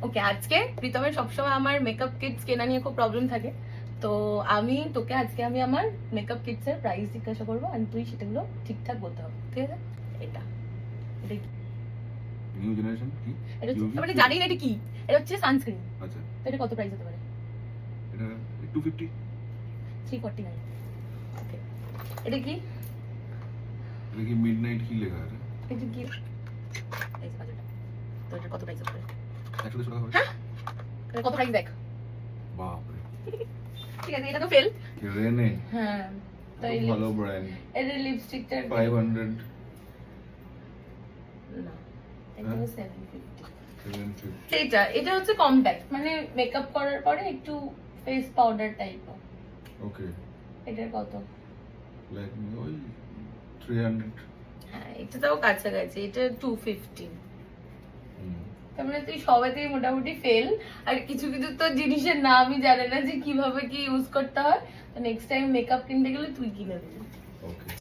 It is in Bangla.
ওকে, আজকে প্রীতমের সবসময় আমার মেকআপ কিটস কেনা নিয়ে খুব প্রবলেম থাকে, তো আমি তোকে আজকে আমি আমার মেকআপ কিটস এর প্রাইস জিজ্ঞাসা করবো আর তুই সেটাগুলো ঠিকঠাক বলতে হবে, ঠিক আছে? এটা এটা কি? নিউ জেনারেশন কি? এটা হচ্ছে মানে জানি না এটা কি। এটা হচ্ছে সানস্ক্রিন। আচ্ছা, তো এটা কত প্রাইস হতে পারে? এটা 250 349। ওকে, এটা কি? এটা কি মিডনাইট কি লেখা আছে? এটা কি? এই যে বাজেটটা, তো এটা কত প্রাইস হতে পারে? 100 টাকা হবে। এটা কত প্রাইস দেখ। বাপ রে, ঠিক আছে, এটা তো ফেল। রেনে হ্যাঁ, তাই ভালো ব্র্যান্ড। এর লিপস্টিকটা 500 না, এটা 750। 750 এটা হচ্ছে কম্প্যাক্ট, মানে মেকআপ করার পরে একটু ফেস পাউডার টাইপ। ওকে, এটার কত? লাইক ওই 300। হ্যাঁ, এটা তাও কাছাকাছি, এটা 250। হুম, তার মানে তুই সবেতেই মোটামুটি ফেল। আর কিছু কিছু তো জিনিসের নামই জানে না যে কিভাবে কি ইউজ করতে হয়। তো নেক্সট টাইম মেকআপ কিনতে গেলে তুই কিনে দিবি। ওকে।